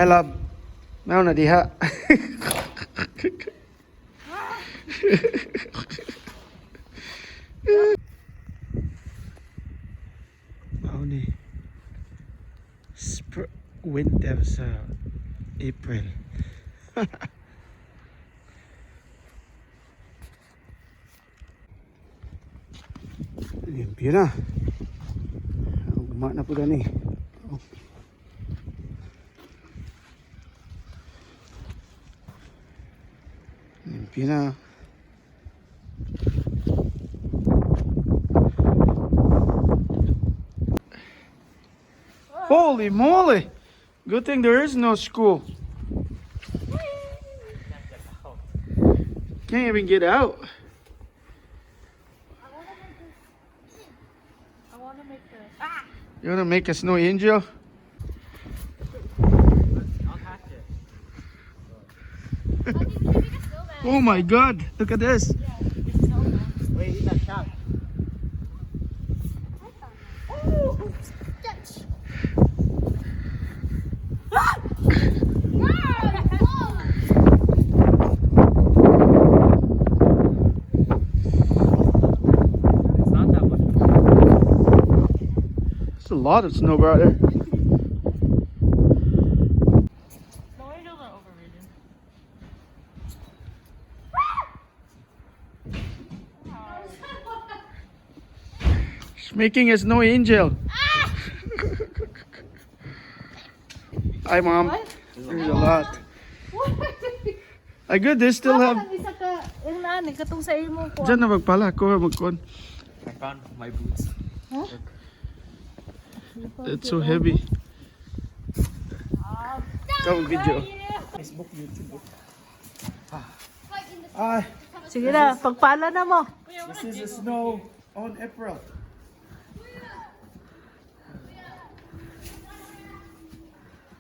I love Mao na diha. Mao ni winter sa April. Limpyo na. Ugma na po gani. Limpyo na. Holy moly! Good thing there is no school. Can't even get out. I want to make this. You wanna make a snow angel? I'll catch it. Oh my god, look at this. Wait, eat that shot. It's not that much. There's a lot of snow, brother. Snow angels are overrated. She's making a snow angel. Hi, Mom. What? There's a lot. I good, they still have. Isa ka, yung nani, katong sa imo ko. Diyan na magpala, kuha magkuhan. I found my boots. Huh? It's so heavy. Come video. Facebook, YouTube. Ah, Sige na, pagpala na mo. this is the snow on April.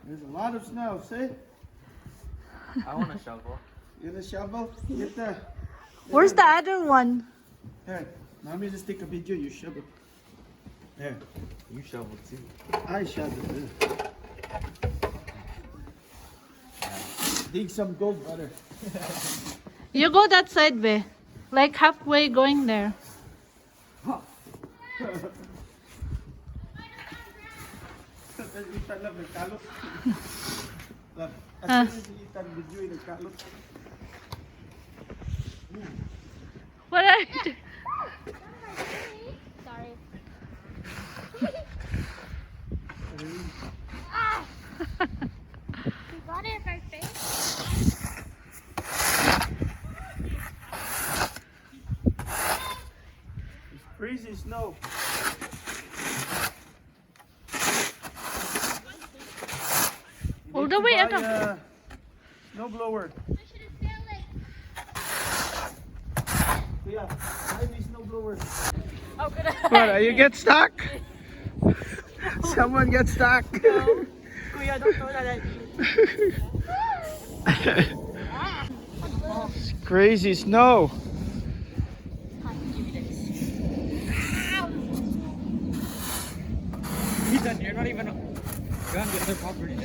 There's a lot of snow, see? I want a shovel. You gonna shovel? Get there. Where's the other one? Here, mommy just take a video, you shovel. There, You shovel too. I shovel. Dig some gold butter. You go that side, be. Like halfway going there. Itan lang nagkalot. Ah. As soon as itan video yung nagkalot. What are you doing? Sorry. You got it right there. It's crazy snow. All the way, ano? Snow blower. I should have said like Yeah, buy me snow blower. How could I? What, you get stuck? Someone get stuck. Kuya, don't know that. It's crazy snow. Ethan, you're not even on the other property.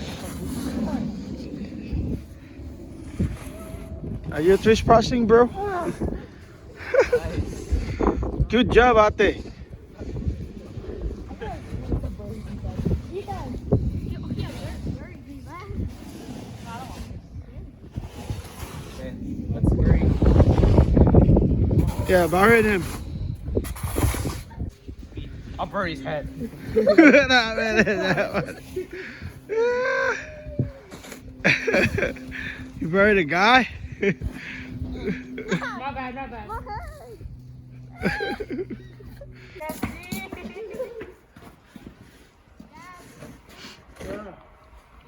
Are you trespassing, bro? Good job, ate. Let's hurry. Yeah, bury him. I'll bury his head. Nah, man, that one. You buried a guy? Not bad, not bad.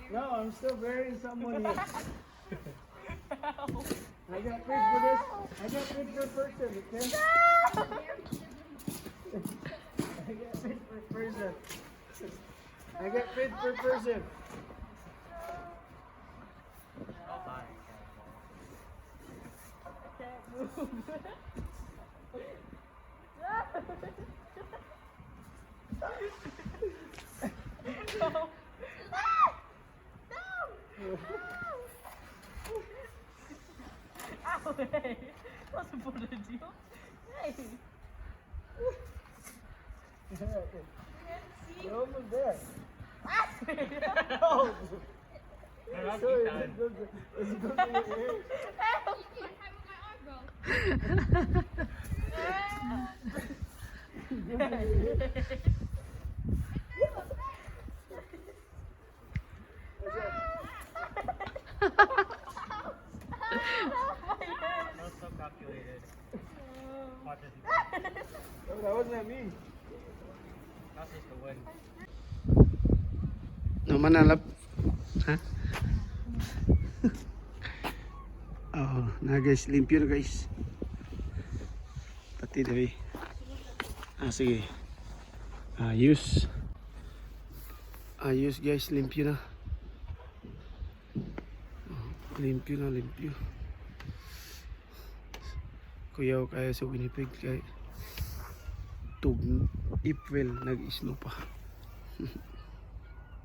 No, I'm still burying someone here. I got paid for this. I got paid per person, okay? I get paid per person. I get paid per person. You're almost there. Oh. Sorry, let's go to your hair. That's so calculated. Watch this. Oh, that wasn't at me. That's just the win. No manalap. Ha? Oh, na guys, limpyo na guys. Pati dawi. Sige. Ayos. Ayos guys, limpyo na. Limpyo na, limpyo. Kuyaw kaya sa Winnipeg kay Tug April nag-snow pa.